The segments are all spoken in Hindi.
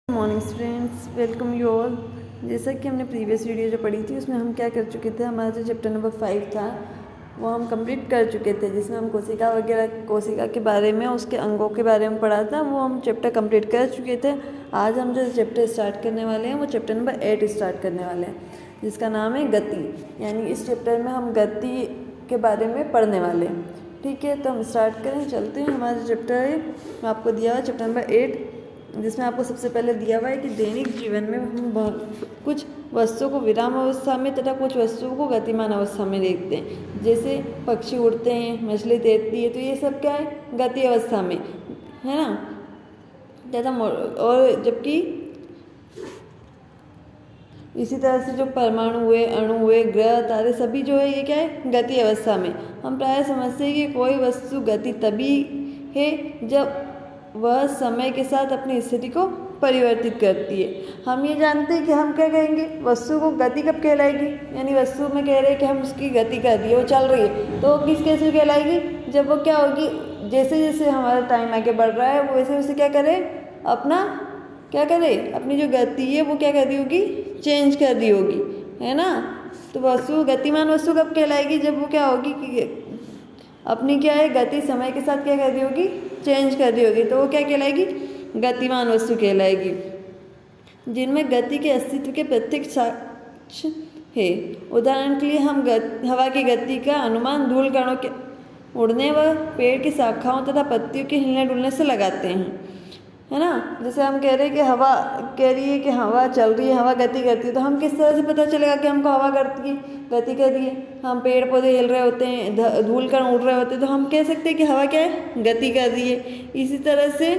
Morning students, welcome you all. जैसा कि हमने प्रीवियस वीडियो जो पढ़ी थी उसमें हम क्या कर चुके थे, हमारा जो चैप्टर नंबर 5 था वो हम कंप्लीट कर चुके थे, जिसमें हम कोशिका के बारे में, उसके अंगों के बारे में पढ़ा था। वो हम चैप्टर कंप्लीट कर चुके थे। आज हम जो चैप्टर स्टार्ट करने वाले हैं वो चैप्टर नंबर 8 स्टार्ट करने वाले हैं, जिसका नाम है गति। यानी इस चैप्टर में हम गति के बारे में पढ़ने वाले हैं। ठीक है, तो हम स्टार्ट करें, चलते हैं। हमारा जो चैप्टर है आपको दिया हुआ चैप्टर नंबर 8, जिसमें आपको सबसे पहले दिया हुआ है कि दैनिक जीवन में हम कुछ वस्तुओं को विराम अवस्था में तथा कुछ वस्तुओं को गतिमान अवस्था में देखते हैं। जैसे पक्षी उड़ते हैं, मछली तैरती है, तो ये सब क्या है, गति अवस्था में है ना। तथा और जबकि इसी तरह से जो परमाणु हुए, अणु हुए, ग्रह, तारे सभी जो है ये क्या है, गति अवस्था में। हम प्राय समझते हैं कि कोई वस्तु गति तभी है जब वह समय के साथ अपनी स्थिति को परिवर्तित करती है। हम ये जानते हैं कि हम क्या कहेंगे, वस्तु को गति कब कहलाएगी, यानी वस्तु में कह रहे हैं कि हम उसकी गति कर रही है, वो चल रही है, तो किस कैसे कहलाएगी, जब वो क्या होगी, जैसे जैसे हमारा टाइम आगे बढ़ रहा है वो वैसे वैसे क्या करे, अपना क्या करे, अपनी जो गति है वो क्या कर रही होगी, चेंज कर रही होगी, है ना। तो वस्तु गतिमान वस्तु कब कहलाएगी, जब वो क्या होगी कि अपनी क्या है, गति समय के साथ क्या कर रही होगी, चेंज कर रही होगी, तो वो क्या कहलाएगी, गतिमान वस्तु कहलाएगी। जिनमें गति के अस्तित्व के प्रत्यक्ष साक्ष्य है। उदाहरण के लिए हम हवा की गति का अनुमान धूल कणों के उड़ने व पेड़ की शाखाओं तथा पत्तियों के हिलने डुलने से लगाते हैं, है ना। जैसे हम कह रहे हैं कि हवा कह रही है कि हवा चल रही है, हवा गति करती है, तो हम किस तरह से पता चलेगा कि हमको हवा करती है, गति कर रही है। हम पेड़ पौधे हिल रहे होते हैं, धूल कण उड़ रहे होते हैं, तो हम कह सकते हैं कि हवा क्या है, गति कर रही है। इसी तरह से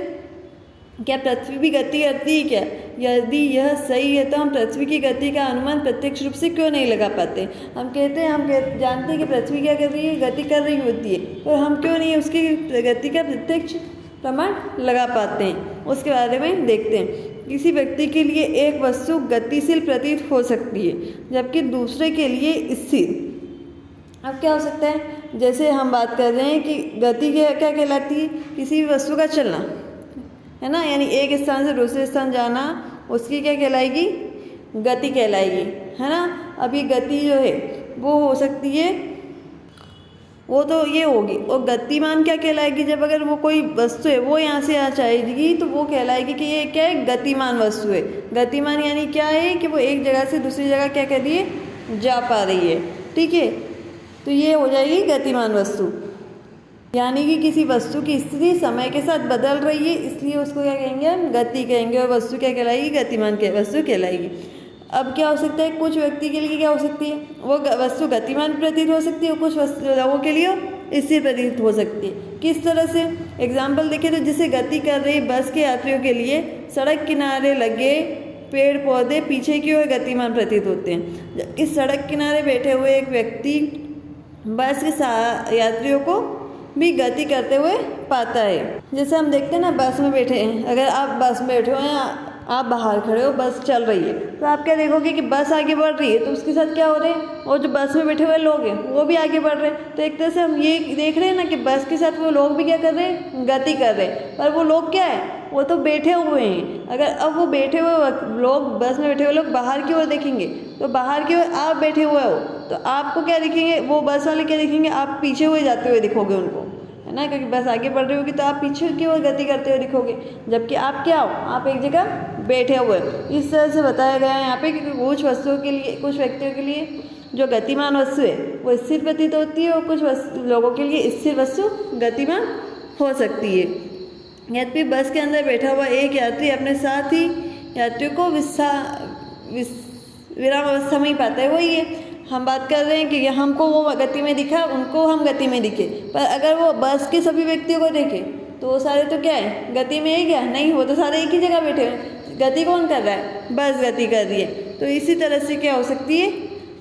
क्या पृथ्वी भी गति करती है क्या, यदि यह सही है तो हम पृथ्वी की गति का अनुमान प्रत्यक्ष रूप से क्यों नहीं लगा पाते। हम कहते हैं, जानते हैं कि पृथ्वी क्या कर रही है, गति कर रही होती है, पर हम क्यों नहीं उसकी गति का प्रत्यक्ष प्रमाण लगा पाते हैं। उसके बारे में देखते हैं। किसी व्यक्ति के लिए एक वस्तु गतिशील प्रतीत हो सकती है, जबकि दूसरे के लिए स्थिर। अब क्या हो सकता है, जैसे हम बात कर रहे हैं कि गति क्या कहलाती है, किसी भी वस्तु का चलना, है ना, यानी एक स्थान से दूसरे स्थान जाना, उसकी क्या कहलाएगी, गति कहलाएगी, है ना। अभी गति जो है वो हो सकती है, वो तो ये होगी। और गतिमान क्या कहलाएगी, जब अगर वो कोई वस्तु है वो यहाँ से यहाँ जाएगी तो वो कहलाएगी कि ये क्या है, गतिमान वस्तु है। गतिमान यानी क्या है कि वो एक जगह से दूसरी जगह क्या कर रही है, जा पा रही है। ठीक है, तो ये हो जाएगी गतिमान वस्तु। यानी कि किसी वस्तु की स्थिति समय के साथ बदल रही है, इसलिए उसको क्या कहेंगे, हम गति कहेंगे, और वस्तु क्या कहलाएगी, गतिमान वस्तु कहलाएगी। अब क्या हो सकता है, कुछ व्यक्ति के लिए क्या हो सकती है, वो वस्तु गतिमान प्रतीत हो सकती है, और कुछ लोगों के लिए स्थिर प्रतीत हो सकती है। किस तरह से, एग्जाम्पल देखें तो जैसे गति कर रही बस के यात्रियों के लिए सड़क किनारे लगे पेड़ पौधे पीछे की ओर गतिमान प्रतीत होते हैं, जबकि सड़क किनारे बैठे हुए एक व्यक्ति बस के यात्रियों को भी गति करते हुए पाता है। जैसे हम देखते हैं ना, बस में बैठे हैं, अगर आप बस में बैठे हो या आप बाहर खड़े हो, बस चल रही है, तो आप क्या देखोगे कि बस आगे बढ़ रही है, तो उसके साथ क्या हो रहे हैं, और जो बस में बैठे हुए लोग हैं वो भी आगे बढ़ रहे हैं। तो एक तरह से हम ये देख रहे हैं ना कि बस के साथ वो लोग भी क्या कर रहे हैं, गति कर रहे हैं, पर वो लोग क्या है, वो तो बैठे हुए हैं। अगर अब वो बैठे हुए लोग, बस में बैठे हुए लोग बाहर की ओर देखेंगे, तो बाहर की ओर आप बैठे हुए हो, तो आपको क्या दिखेंगे, वो बस वाले क्या दिखेंगे, आप पीछे हुए जाते हुए दिखोगे उनको, है ना, क्योंकि बस आगे बढ़ रही होगी तो आप पीछे की ओर गति करते हुए दिखोगे, जबकि आप क्या हो, आप एक जगह बैठे हुए। इस तरह से बताया गया है यहाँ पे कि कुछ वस्तुओं के लिए, कुछ व्यक्तियों के लिए जो गतिमान वस्तु है वो स्थिर प्रतीत होती है, और कुछ लोगों के लिए स्थिर वस्तु गतिमान हो सकती है। यद्यपि बस के अंदर बैठा हुआ एक यात्री अपने साथ ही यात्रियों को विराम अवस्था में ही पाता है, वही है। हम बात कर रहे हैं कि हमको वो गति में दिखा, उनको हम गति में दिखे, पर अगर वो बस के सभी व्यक्तियों को देखे तो वो सारे तो क्या है, गति में है क्या, नहीं, वो तो सारे एक ही जगह बैठे हैं। गति कौन कर रहा है, बस गति कर रही है। तो इसी तरह से क्या हो सकती है,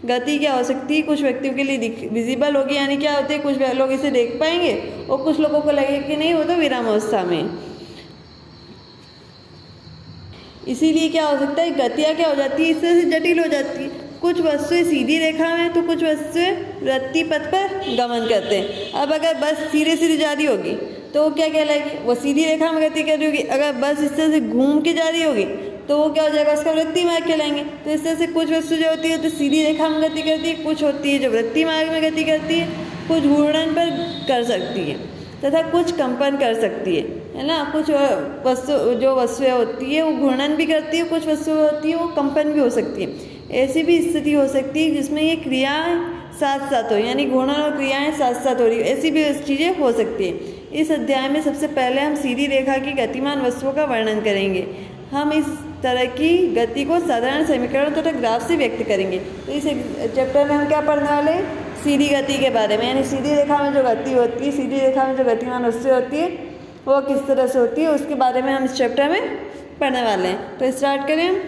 गति क्या हो सकती है, कुछ व्यक्तियों के लिए विजिबल होगी, यानी क्या होते हैं, कुछ लोग इसे देख पाएंगे, और कुछ लोगों को लगेगा कि नहीं, वो तो विराम अवस्था में। इसीलिए क्या हो सकता है, गतियाँ क्या हो जाती है, इस तरह से जटिल हो जाती है। कुछ वस्तुएं सीधी रेखा में, तो कुछ वस्तुएं वृत्तीय पथ पर गमन करते हैं। अब अगर बस सीधे सीधे जा रही होगी तो क्या कहलाएगी, वो सीधी रेखा में गति कर रही होगी। अगर बस इस तरह से घूम के जा रही होगी तो वो क्या हो जाएगा, उसका वृत्तीय मार्ग कहलाएंगे। तो इस तरह से कुछ वस्तु जो होती है तो सीधी रेखा में गति करती है, कुछ होती है जो वृत्तीय मार्ग में गति करती है, कुछ घूर्णन पर कर सकती है तथा कुछ कंपन कर सकती है ना। कुछ वस्तुएं होती है वो घूर्णन भी करती है, कुछ वस्तुएं होती है वो कंपन भी हो सकती है। ऐसी भी स्थिति हो सकती है जिसमें ये क्रियाएं साथ साथ हो, यानी घूर्णन और क्रियाएं साथ साथ हो रही हो, ऐसी भी चीज़ें हो सकती है। इस अध्याय में सबसे पहले हम सीधी रेखा की गतिमान वस्तुओं का वर्णन करेंगे। हम इस तरह की गति को साधारण समीकरण तथा ग्राफ से व्यक्त करेंगे। तो इस चैप्टर में हम क्या पढ़ने वाले हैं, सीधी गति के बारे में, यानी सीधी रेखा में जो गति होती है, सीधी रेखा में जो गतिमान वस्तु होती है वो किस तरह से होती है, उसके बारे में हम इस चैप्टर में पढ़ने वाले हैं। तो स्टार्ट करें।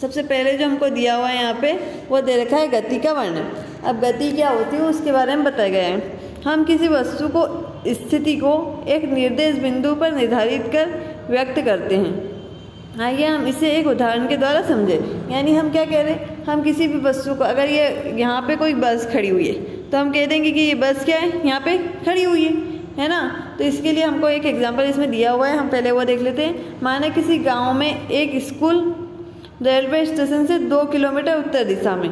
सबसे पहले जो हमको दिया हुआ है यहाँ पे वो दे रखा है गति का वर्णन। अब गति क्या होती है उसके बारे में बताया गया है। हम किसी वस्तु को स्थिति को एक निर्देश बिंदु पर निर्धारित कर व्यक्त करते हैं। आइए हम इसे एक उदाहरण के द्वारा समझें। यानी हम क्या कह रहे हैं, हम किसी भी वस्तु को, अगर ये यहाँ पे कोई बस खड़ी हुई है तो हम कह देंगे कि ये बस क्या है, यहाँ पे खड़ी हुई है ना। तो इसके लिए हमको एक एग्जांपल इसमें दिया हुआ है, हम पहले वो देख लेते हैं। माना किसी गांव में एक स्कूल रेलवे स्टेशन से 2 किलोमीटर उत्तर दिशा में।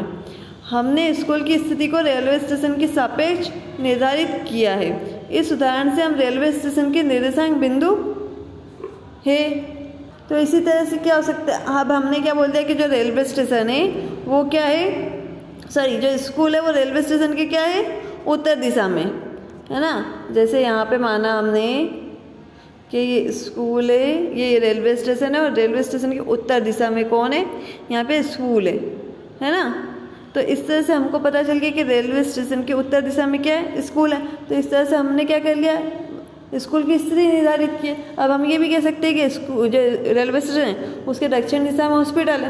हमने स्कूल की स्थिति को रेलवे स्टेशन के सापेक्ष निर्धारित किया है। इस उदाहरण से हम रेलवे स्टेशन के निर्देशांक बिंदु है। तो इसी तरह से क्या हो सकता है, अब हमने क्या बोल दिया कि जो रेलवे स्टेशन है वो क्या है, सॉरी जो स्कूल है वो रेलवे स्टेशन के क्या है, उत्तर दिशा में, है ना। जैसे यहाँ पे माना हमने कि ये स्कूल है, ये रेलवे स्टेशन है और रेलवे स्टेशन की उत्तर दिशा में कौन है, यहाँ पे स्कूल है ना। तो इस तरह से हमको पता चल गया कि रेलवे स्टेशन के उत्तर दिशा में क्या है, स्कूल है। तो इस तरह से हमने क्या कर लिया, स्कूल की स्थिति निर्धारित की। अब हम ये भी कह सकते हैं कि स्कूल जो रेलवे स्टेशन है उसके दक्षिण दिशा में हॉस्पिटल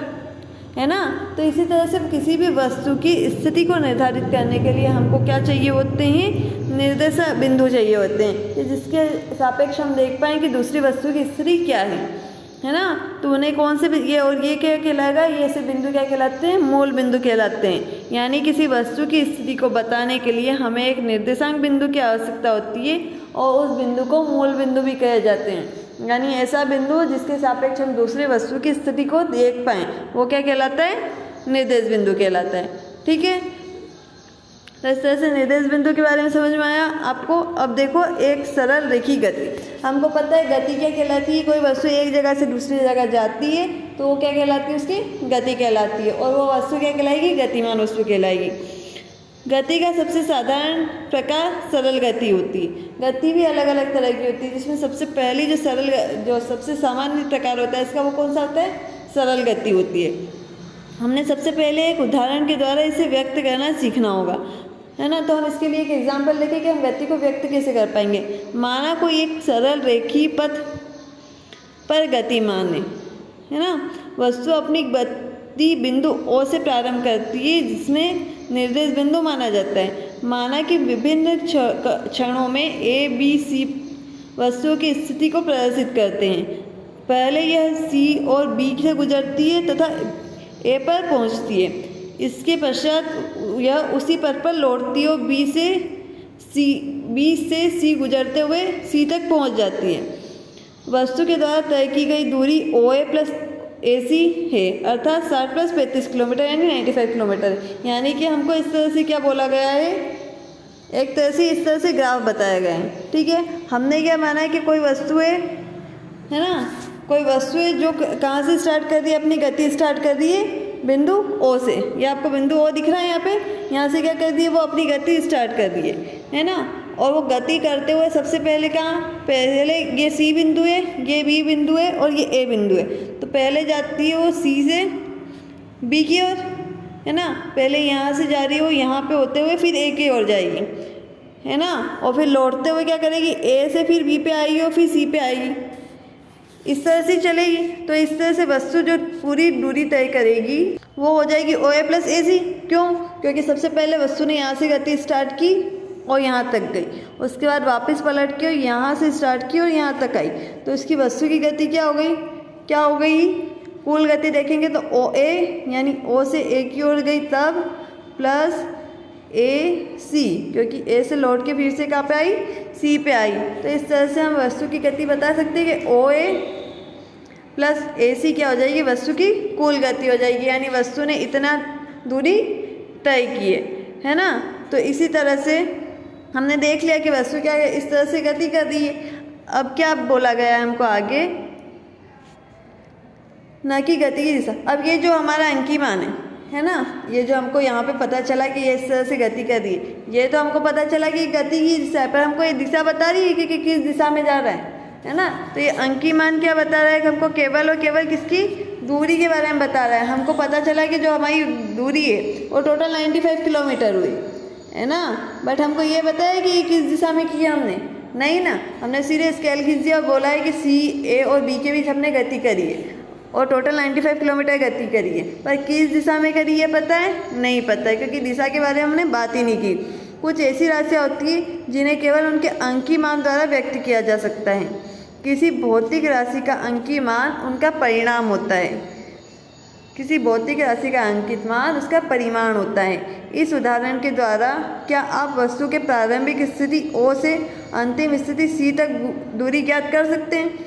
है ना। तो इसी तरह से किसी भी वस्तु की स्थिति को निर्धारित करने के लिए हमको क्या चाहिए होते हैं, निर्देशक बिंदु चाहिए होते हैं, जिसके सापेक्ष हम देख पाएँ कि दूसरी वस्तु की स्थिति क्या है ना। तो उन्हें कौन से ये और ये क्या कहलाएगा, ये ऐसे बिंदु क्या कहलाते हैं, मूल बिंदु कहलाते हैं। यानी किसी वस्तु की स्थिति को बताने के लिए हमें एक निर्देशांक बिंदु की आवश्यकता होती है और उस बिंदु को मूल बिंदु भी कहे जाते हैं। यानी ऐसा बिंदु जिसके सापेक्ष हम दूसरी वस्तु की स्थिति को देख पाएँ वो क्या कहलाता है, निर्देश बिंदु कहलाता है। ठीक है, तो इस तरह से निर्देश बिंदु के बारे में समझ में आया आपको। अब देखो एक सरल रेखी गति, हमको पता है गति क्या कहलाती है, कोई वस्तु एक जगह से दूसरी जगह जाती है तो वो क्या कहलाती है, उसकी गति कहलाती है। और वो वस्तु क्या कहलाएगी, गतिमान वस्तु कहलाएगी। गति का सबसे साधारण प्रकार सरल गति होती है। गति भी अलग अलग तरह की होती है, जिसमें सबसे पहली जो सबसे सामान्य प्रकार होता है इसका वो कौन सा होता है, सरल गति होती है। हमने सबसे पहले एक उदाहरण के द्वारा इसे व्यक्त करना सीखना होगा, है ना। तो हम इसके लिए एक एग्जाम्पल देखें कि हम गति को व्यक्त कैसे कर पाएंगे। माना कोई एक सरल रेखी पथ पर गतिमान है ना। वस्तु अपनी गति बिंदु ओ से प्रारंभ करती है जिसमें निर्देश बिंदु माना जाता है। माना कि विभिन्न क्षणों में ए बी सी वस्तुओं की स्थिति को प्रदर्शित करते हैं। पहले यह सी और बी से गुजरती है तथा ए पर पहुंचती है। इसके पश्चात यह उसी पथ पर लौटती है और बी से सी गुजरते हुए सी तक पहुंच जाती है। वस्तु के द्वारा तय की गई दूरी OA प्लस AC है, अर्थात 60 प्लस 35 किलोमीटर यानी 95 किलोमीटर। यानी कि हमको इस तरह से क्या बोला गया है, एक तरह से इस तरह से ग्राफ बताया गया है। ठीक है, हमने क्या माना है कि कोई वस्तु है ना, कोई वस्तु है जो कहाँ से स्टार्ट कर रही है, अपनी गति स्टार्ट कर रही है बिंदु O से। ये आपको बिंदु O दिख रहा है यहाँ पे, यहाँ से क्या कर रही है, वो अपनी गति स्टार्ट कर रही है ना। और वो गति करते हुए सबसे पहले कहाँ, पहले ये C बिंदु है, ये B बिंदु है और ये A बिंदु है। तो पहले जाती है वो C से B की ओर, है ना। पहले यहाँ से जा रही है वो यहाँ पे होते हुए फिर A की ओर जाएगी, है ना। और फिर लौटते हुए क्या करेगी, A से फिर B पे आएगी और फिर C पे आएगी, इस तरह से चलेगी। तो इस तरह से वस्तु जो पूरी दूरी तय करेगी वो हो जाएगी OA प्लस AC। क्यों, क्योंकि सबसे पहले वस्तु ने यहाँ से गति स्टार्ट की और यहाँ तक गई, उसके बाद वापस पलट के यहाँ से स्टार्ट की और यहाँ तक आई। तो इसकी वस्तु की गति क्या हो गई, कुल गति देखेंगे तो OA यानी O से A की ओर गई तब प्लस AC, क्योंकि A से लौट के फिर से कहाँ पे आई, C पे आई। तो इस तरह से हम वस्तु की गति बता सकते हैं कि OA प्लस AC क्या हो जाएगी, वस्तु की कुल गति हो जाएगी, यानी वस्तु ने इतना दूरी तय की है ना। तो इसी तरह से हमने देख लिया कि वस्तु क्या इस तरह से गति कर रही है। अब क्या बोला गया है हमको आगे, न कि गति की दिशा। अब ये जो हमारा अंकीमान है ना, ये जो हमको यहाँ पे पता चला कि ये इस तरह से गति कर रही है, ये तो हमको पता चला कि गति की दिशा है, पर हमको ये दिशा बता रही है कि किस दिशा में जा रहा है ना। तो ये अंकीमान क्या बता रहा है कि हमको केवल और केवल किसकी दूरी के बारे में बता रहा है। हमको पता चला कि जो हमारी दूरी है वो टोटल 95 किलोमीटर हुई है ना, बट हमको ये बताया कि किस दिशा में किया हमने नहीं ना, हमने सीधे स्केल खींच दिया और बोला है कि C, A और B के बीच हमने गति करी है और टोटल 95 किलोमीटर गति करी है, पर किस दिशा में करी है पता है, नहीं पता है, क्योंकि दिशा के बारे में हमने बात ही नहीं की। कुछ ऐसी राशियाँ होती है जिन्हें केवल उनके अंकीय मान द्वारा व्यक्त किया जा सकता है। किसी भौतिक राशि का अंकीय मान उनका परिणाम होता है, किसी भौतिक राशि का अंकित मान उसका परिमाण होता है। इस उदाहरण के द्वारा क्या आप वस्तु के प्रारंभिक स्थिति O से अंतिम स्थिति C तक दूरी ज्ञात कर सकते हैं?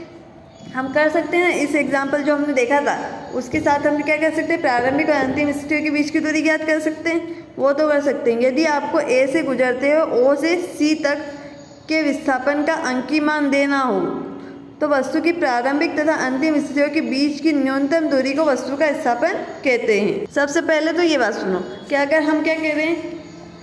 हम कर सकते हैं। इस एग्जाम्पल जो हमने देखा था उसके साथ हम क्या कर सकते हैं, प्रारंभिक और अंतिम स्थितियों के बीच की दूरी ज्ञात कर सकते हैं, वो तो कर सकते हैं। यदि आपको A से गुजरते हो O से C तक के विस्थापन का अंकीय मान देना हो तो वस्तु की प्रारंभिक तथा अंतिम स्थितियों के बीच की न्यूनतम दूरी को वस्तु का विस्थापन कहते हैं। सबसे पहले तो ये बात सुनो कि अगर हम क्या कह रहे हैं,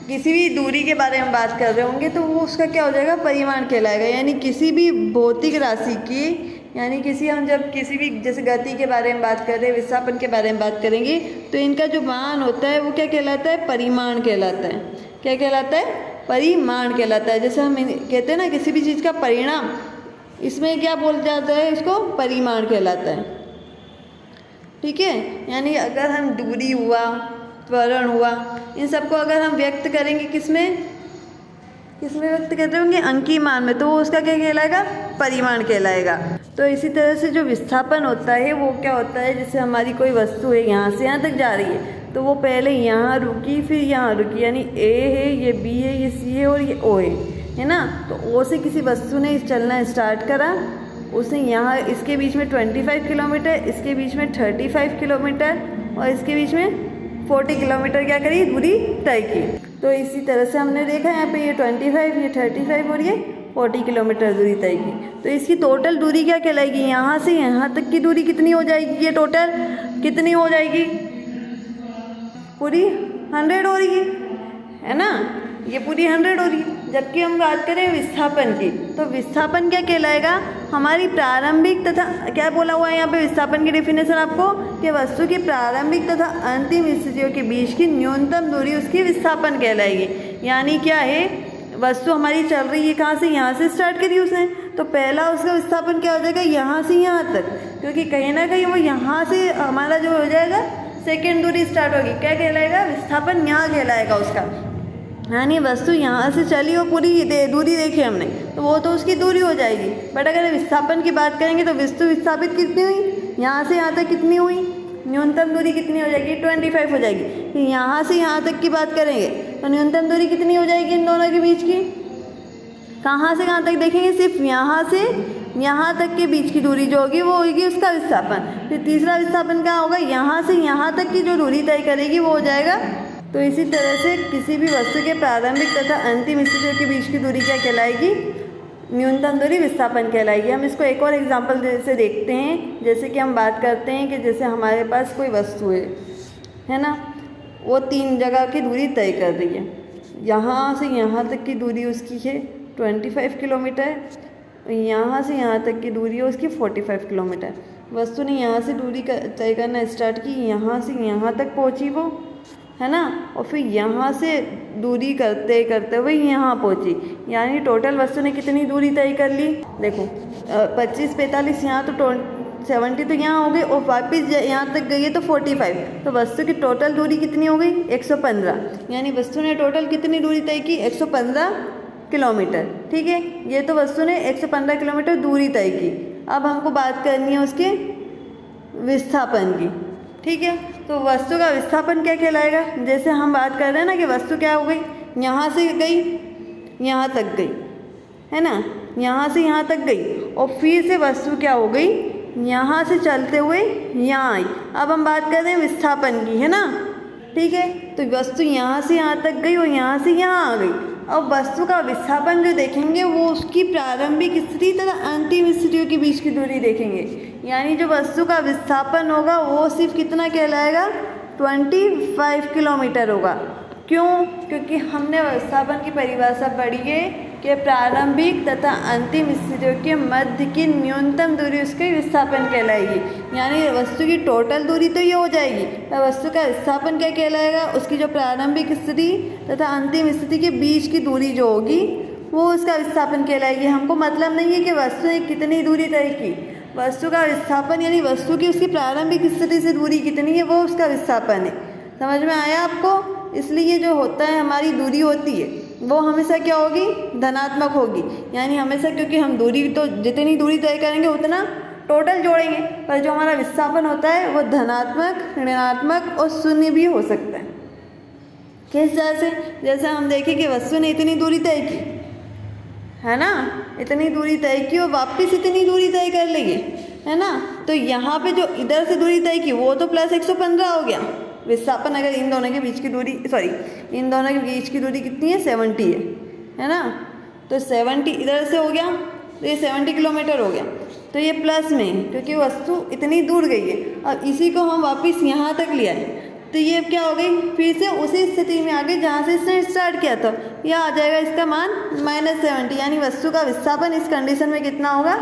किसी भी दूरी के बारे में बात कर रहे होंगे तो वो उसका क्या हो जाएगा, परिमाण कहलाएगा। यानी किसी भी भौतिक राशि की, यानी हम जब किसी भी जैसे गति के बारे में बात कर रहे हैं, विस्थापन के बारे में बात करेंगे तो इनका जो मान होता है वो क्या कहलाता है, परिमाण कहलाता है। क्या कहलाता है, परिमाण कहलाता है। जैसे हम कहते हैं ना किसी भी चीज़ का परिणाम, इसमें क्या बोल जाता है, इसको परिमाण कहलाता है। ठीक है, यानी अगर हम दूरी हुआ, त्वरण हुआ, इन सबको अगर हम व्यक्त करेंगे किसमें व्यक्त करते होंगे, अंकीय मान में, तो वो उसका क्या कहलाएगा, परिमाण कहलाएगा। तो इसी तरह से जो विस्थापन होता है वो क्या होता है, जैसे हमारी कोई वस्तु है यहाँ से यहाँ तक जा रही है तो वो पहले यहाँ रुकी फिर यहाँ रुकी, यानी A है, ये B है, ये C है और ये O है ना। तो O से किसी वस्तु ने चलना स्टार्ट करा, उसने यहाँ इसके बीच में 25 किलोमीटर, इसके बीच में 35 किलोमीटर और इसके बीच में 40 किलोमीटर क्या करी, दूरी तय की। तो इसी तरह से हमने देखा यहाँ पे ये 25, ये 35 और ये 40 किलोमीटर दूरी तय की। तो इसकी टोटल दूरी क्या कहलाएगी, यहाँ से यहाँ तक की दूरी कितनी हो जाएगी, ये टोटल कितनी हो जाएगी, पूरी 100 हो रही है ना, ये पूरी 100 हो रही है। जबकि हम बात करें विस्थापन की, तो विस्थापन क्या कहलाएगा, हमारी प्रारंभिक तथा, क्या बोला हुआ है यहाँ पे विस्थापन की डेफिनेशन आपको, कि वस्तु की प्रारंभिक तथा अंतिम स्थितियों के बीच की न्यूनतम दूरी उसकी विस्थापन कहलाएगी। यानी क्या है, वस्तु हमारी चल रही है कहाँ से, यहाँ से स्टार्ट करी उसने, तो पहला उसका विस्थापन क्या हो जाएगा, यहाँ से यहाँ तक, क्योंकि कहीं ना कहीं वो यहाँ से हमारा जो हो जाएगा सेकेंड दूरी स्टार्ट होगी, क्या कहलाएगा, विस्थापन यहाँ कहलाएगा उसका। यानी वस्तु यहाँ से चली और पूरी दूरी देखी हमने तो वो तो उसकी दूरी हो जाएगी। बट अगर विस्थापन की बात करेंगे तो वस्तु विस्थापित कितनी हुई, यहाँ से यहाँ तक कितनी हुई, न्यूनतम दूरी कितनी हो जाएगी, 25 हो जाएगी। यहाँ से यहाँ तक की बात करेंगे तो न्यूनतम दूरी कितनी हो जाएगी इन दोनों के बीच की, कहाँ से कहाँ तक देखेंगे, सिर्फ यहाँ से यहाँ तक के बीच की दूरी जो होगी वो होगी उसका विस्थापन। फिर तीसरा विस्थापन क्या होगा, यहाँ से यहाँ तक की जो दूरी तय करेगी वो हो जाएगा। तो इसी तरह से किसी भी वस्तु के प्रारंभिक तथा अंतिम स्थितियों के बीच की दूरी क्या कहलाएगी, न्यूनतम दूरी विस्थापन कहलाएगी। हम इसको एक और एग्जांपल से देखते हैं। जैसे कि हम बात करते हैं कि जैसे हमारे पास कोई वस्तु है ना, वो 3 जगह की दूरी तय कर रही है। यहाँ से यहाँ तक की दूरी उसकी है 25 किलोमीटर, यहाँ से यहाँ तक की दूरी है उसकी 45 किलोमीटर। वस्तु ने यहाँ से दूरी तय करना स्टार्ट की, यहाँ से यहाँ तक पहुँची वो, है ना, और फिर यहाँ से दूरी करते करते हुए यहाँ पहुँची। यानी टोटल वस्तु ने कितनी दूरी तय कर ली, देखो 25, 45 यहाँ तो 70 तो यहाँ हो गई और वापस यहाँ तक गई है तो 45। तो वस्तु की टोटल दूरी कितनी हो गई, 115। यानी वस्तु ने टोटल कितनी दूरी तय की, 115 किलोमीटर। ठीक है, ये तो वस्तु ने 115 किलोमीटर दूरी तय की। अब हमको बात करनी है उसके विस्थापन की। ठीक है, तो वस्तु का विस्थापन क्या कहलाएगा, जैसे हम बात कर रहे हैं ना कि वस्तु क्या हो गई, यहाँ से गई यहाँ तक गई, है ना, यहाँ से यहाँ तक गई और फिर से वस्तु क्या हो गई, यहाँ से चलते हुए यहाँ आई। अब हम बात कर रहे हैं विस्थापन की, है ना, ठीक है। तो वस्तु यहाँ से यहाँ तक गई और यहाँ से यहाँ आ गई। अब वस्तु का विस्थापन जो देखेंगे वो उसकी प्रारंभिक स्थिति तथा अंतिम स्थितियों के बीच की दूरी देखेंगे। यानी जो वस्तु का विस्थापन होगा वो सिर्फ कितना कहलाएगा, 25 किलोमीटर होगा। क्यों? क्योंकि हमने विस्थापन की परिभाषा पढ़ी है कि प्रारंभिक तथा अंतिम स्थितियों के मध्य की न्यूनतम दूरी उसके विस्थापन कहलाएगी। यानी वस्तु की टोटल दूरी तो ये हो जाएगी, पर वस्तु का विस्थापन क्या कहलाएगा, उसकी जो प्रारंभिक स्थिति तथा अंतिम स्थिति के बीच की दूरी जो होगी वो उसका विस्थापन कहलाएगी। हमको मतलब नहीं है कि वस्तु ने कितनी दूरी तय की, वस्तु का विस्थापन यानी वस्तु की उसकी प्रारंभिक स्थिति से दूरी कितनी है वो उसका विस्थापन है। समझ में आया आपको? इसलिए जो होता है हमारी दूरी होती है वो हमेशा क्या होगी, धनात्मक होगी। यानी हमेशा, क्योंकि हम दूरी तो जितनी दूरी तय करेंगे उतना टोटल जोड़ेंगे, पर जो हमारा विस्थापन होता है वो धनात्मक, ऋणात्मक और शून्य भी हो सकता है। किस तरह से? जैसे हम देखें कि वस्तु ने इतनी दूरी तय की, है ना, इतनी दूरी तय की और वापस इतनी दूरी तय कर लेंगे, है ना। तो यहाँ पे जो इधर से दूरी तय की वो तो प्लस 115 हो गया विस्थापन। अगर इन दोनों के बीच की दूरी, इन दोनों के बीच की दूरी कितनी है, 70 है ना। तो 70 इधर से हो गया तो ये 70 किलोमीटर हो गया। तो ये प्लस में, क्योंकि वस्तु इतनी दूर गई है। अब इसी को हम वापस यहाँ तक ले आए तो ये क्या हो गई, फिर से उसी स्थिति में आ गई जहाँ से इसने स्टार्ट किया था। यह आ जाएगा इसका मान -70। यानी वस्तु का विस्थापन इस कंडीशन में कितना होगा,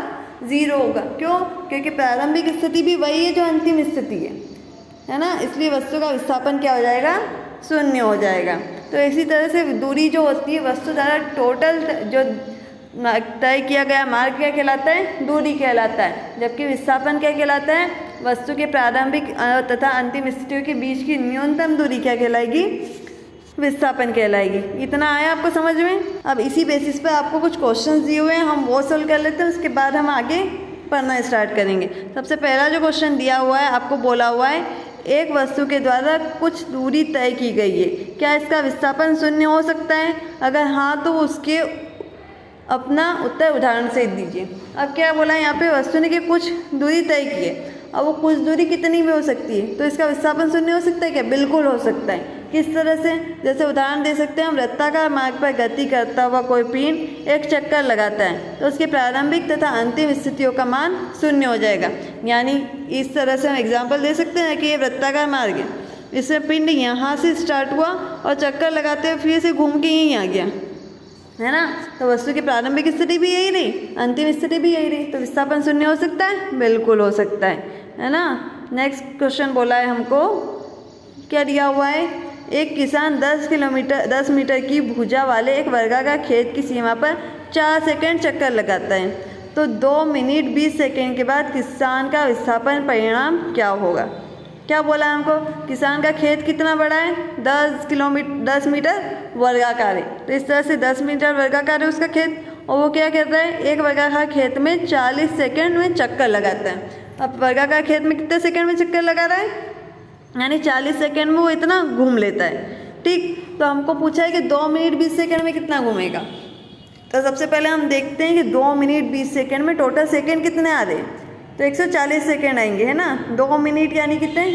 0 होगा। क्यों? क्योंकि प्रारंभिक स्थिति भी वही है जो अंतिम स्थिति है ना। इसलिए वस्तु का विस्थापन क्या हो जाएगा, 0 हो जाएगा। तो इसी तरह से दूरी जो होती है वस्तु द्वारा टोटल जो तय किया गया मार्ग क्या कहलाता है, दूरी कहलाता है। जबकि विस्थापन क्या कहलाता है, वस्तु के प्रारंभिक तथा अंतिम स्थितियों के बीच की न्यूनतम दूरी क्या कहलाएगी, विस्थापन कहलाएगी। इतना आया आपको समझ में? अब इसी बेसिस पर आपको कुछ क्वेश्चंस दिए हुए हैं, हम वो सोल्व कर लेते हैं, उसके बाद हम आगे पढ़ना स्टार्ट करेंगे। सबसे पहला जो क्वेश्चन दिया हुआ है, आपको बोला हुआ है एक वस्तु के द्वारा कुछ दूरी तय की गई है, क्या इसका विस्थापन 0 हो सकता है? अगर हाँ तो उसके अपना उत्तर उदाहरण से दीजिए। अब क्या बोला है यहाँ पे, वस्तु ने कि कुछ दूरी तय की है। अब वो कुछ दूरी कितनी भी हो सकती है, तो इसका विस्थापन 0 हो सकता है क्या? बिल्कुल हो सकता है। किस तरह से? जैसे उदाहरण दे सकते हैं हम, वृत्ताकार मार्ग पर गति करता हुआ कोई पिंड एक चक्कर लगाता है तो उसके प्रारंभिक तथा अंतिम स्थितियों का मान 0 हो जाएगा। यानी इस तरह से हम एग्जाम्पल दे सकते हैं कि ये वृत्ताकार मार्ग है, इसमें पिंड यहाँ से स्टार्ट हुआ और चक्कर लगाते हुए फिर से घूम के यहीं आ गया, है ना। तो वस्तु की प्रारंभिक स्थिति भी यही रही, अंतिम स्थिति भी यही रही, तो विस्थापन 0 हो सकता है? बिल्कुल हो सकता है ना। नेक्स्ट क्वेश्चन बोला है हमको, क्या दिया हुआ है, एक किसान 10 मीटर की भुजा वाले एक वर्गाकार खेत की सीमा पर 4 सेकंड चक्कर लगाता है, तो 2 मिनट 20 सेकंड के बाद किसान का विस्थापन परिणाम क्या होगा? क्या बोला हमको, किसान का खेत कितना बड़ा है, 10 मीटर वर्गाकार है। तो इस तरह से 10 मीटर वर्गाकार है उसका खेत, और वो क्या करता है, एक वर्गाकार खेत में 40 सेकंड में चक्कर लगाता है। अब वर्गाकार खेत में कितने सेकंड में चक्कर लगा रहा है, यानी 40 सेकंड में वो इतना घूम लेता है। ठीक, तो हमको पूछा है कि 2 मिनट 20 सेकंड में कितना घूमेगा। तो सबसे पहले हम देखते हैं कि 2 मिनट 20 सेकंड में टोटल सेकंड कितने आ रहे हैं, तो 140 सेकंड आएंगे, है ना। 2 मिनट यानी कितने,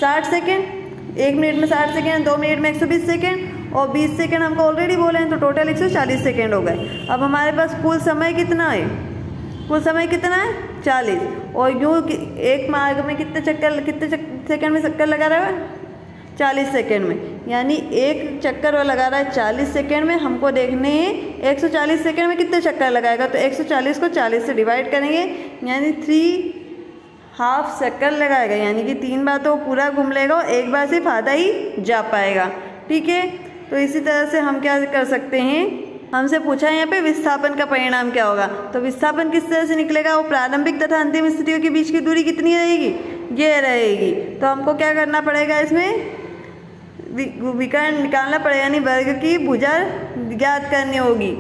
60 सेकंड, 1 मिनट में 60 सेकंड, 2 मिनट में 120 सेकंड, और 20 सेकंड हमको ऑलरेडी बोले हैं, तो टोटल 140 सेकंड हो गए। अब हमारे पास कुल समय कितना है, कुल समय कितना है, 40। और यूँ एक मार्ग में कितने सेकंड में चक्कर लगा रहा है, 40 सेकंड में। यानी एक चक्कर वो लगा रहा है 40 सेकंड में, हमको देखने हैं 140 सेकंड में कितने चक्कर लगाएगा। तो 140 को 40 से डिवाइड करेंगे, यानी 3 हाफ चक्कर लगाएगा, यानी कि 3 बार तो पूरा घूम लेगा और 1 बार सिर्फ आधा ही जा पाएगा। ठीक है, तो इसी तरह से हम क्या कर सकते हैं, हमसे पूछा है यहाँ पे विस्थापन का परिणाम क्या होगा। तो विस्थापन किस तरह से निकलेगा, वो प्रारंभिक तथा अंतिम स्थितियों के बीच की दूरी कितनी रहेगी, ये रहेगी। तो हमको क्या करना पड़ेगा, इसमें विकर्ण निकालना पड़ेगा, यानी वर्ग की भुजा ज्ञात करनी होगी।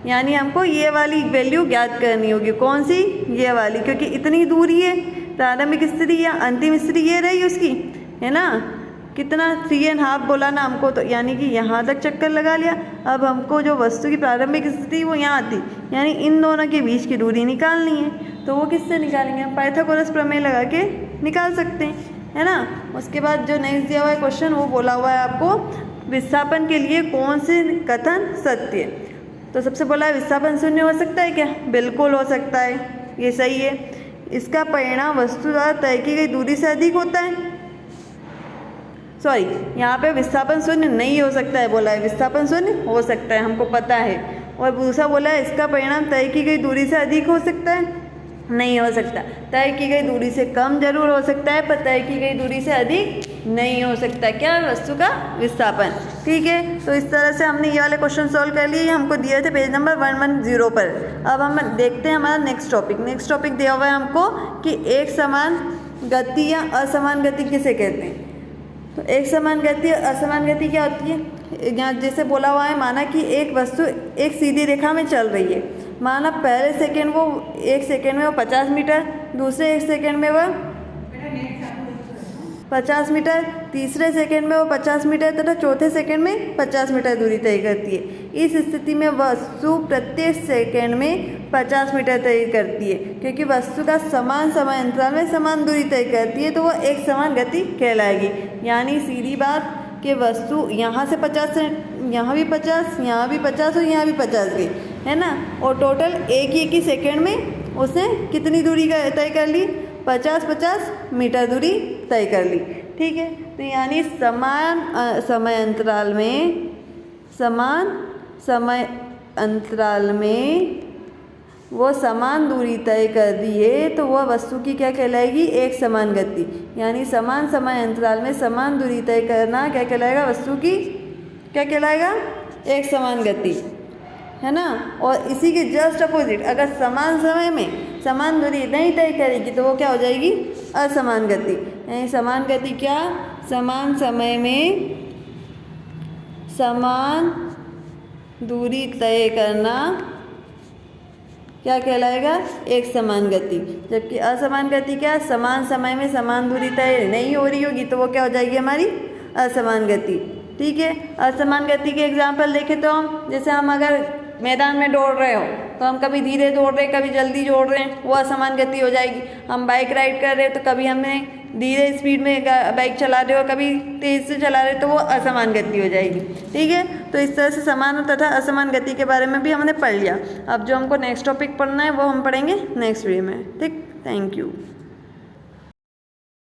यानी हमको ये वाली वैल्यू ज्ञात करनी होगी, कौन सी, ये वाली, क्योंकि इतनी दूरी है, प्रारंभिक स्थिति या अंतिम स्थिति ये रही उसकी, है ना। कितना, 3.5 बोला ना हमको, तो यानी कि यहाँ तक चक्कर लगा लिया। अब हमको जो वस्तु की प्रारंभिक स्थिति वो यहाँ थी, यानी इन दोनों के बीच की दूरी निकालनी है। तो वो किससे निकालेंगे? हम पाइथागोरस प्रमेय लगा के निकाल सकते हैं, है ना। उसके बाद जो नेक्स्ट दिया हुआ है क्वेश्चन, वो बोला हुआ है आपको विस्थापन के लिए कौन से कथन सत्य है। तो सबसे बोला है विस्थापन शून्य हो सकता है क्या? बिल्कुल हो सकता है, ये सही है। इसका परिणाम वस्तु द्वारा तय की गई दूरी से अधिक होता है। सॉरी, यहाँ पे विस्थापन शून्य नहीं हो सकता है बोला है, विस्थापन शून्य हो सकता है, हमको पता है। और दूसरा बोला है इसका परिणाम तय की गई दूरी से अधिक हो सकता है, नहीं हो सकता। तय की गई दूरी से कम जरूर हो सकता है, पर तय की गई दूरी से अधिक नहीं हो सकता। क्या? वस्तु का विस्थापन। ठीक है, तो इस तरह से हमने ये वाले क्वेश्चन सॉल्व कर लिए, हमको दिए थे पेज नंबर 110 पर। अब हम देखते हैं हमारा नेक्स्ट टॉपिक। नेक्स्ट टॉपिक दिया हुआ है हमको कि एक समान गति या असमान गति किसे कहते हैं। तो एक समान गति और असमान गति क्या होती है? यहाँ जैसे बोला हुआ है, माना कि एक वस्तु एक सीधी रेखा में चल रही है। माना पहले सेकेंड वो 1 सेकेंड में वो 50 मीटर, दूसरे 1 सेकेंड में वह 50 मीटर, तीसरे सेकेंड में वो 50 मीटर तथा चौथे सेकेंड में 50 मीटर दूरी तय करती है। इस स्थिति में वस्तु प्रत्येक सेकेंड में 50 मीटर तय करती है। क्योंकि वस्तु का समान समय अंतराल में समान दूरी तय करती है, तो वह एक समान गति कहलाएगी। यानी सीधी बात कि वस्तु यहाँ से 50 से यहाँ भी 50, यहाँ भी 50 और यहाँ भी 50 गई, है ना। और टोटल एक ही सेकेंड में उसने कितनी दूरी का तय कर ली? 50-50 मीटर दूरी तय कर ली। ठीक है, तो यानी समान समय अंतराल में वो समान दूरी तय कर दी है, तो वह वस्तु की क्या कहलाएगी? एक समान गति। यानी समान समय अंतराल में समान दूरी तय करना क्या कहलाएगा? वस्तु की क्या कहलाएगा? एक समान गति, है ना। और इसी के जस्ट अपोजिट, अगर समान समय में समान दूरी नहीं तय करेगी तो वो क्या हो जाएगी? असमान गति। यानी समान गति क्या? समान समय में समान दूरी तय करना क्या कहलाएगा? एक समान गति। जबकि असमान गति क्या? समान समय में समान दूरी तय नहीं हो रही होगी तो वो क्या हो जाएगी? हमारी असमान गति। ठीक है, असमान गति के एग्जाम्पल देखें तो हम, जैसे हम अगर मैदान में दौड़ रहे हो तो हम कभी धीरे दौड़ रहे हैं, कभी जल्दी दौड़ रहे हैं, वो असमान गति हो जाएगी। हम बाइक राइड कर रहे हैं तो कभी हमें धीरे स्पीड में बाइक चला रहे हो, कभी तेज़ से चला रहे हो, तो वो असमान गति हो जाएगी। ठीक है, तो इस तरह से समान तथा असमान गति के बारे में भी हमने पढ़ लिया। अब जो हमको नेक्स्ट टॉपिक पढ़ना है वो हम पढ़ेंगे नेक्स्ट वीडियो में। ठीक, थैंक यू।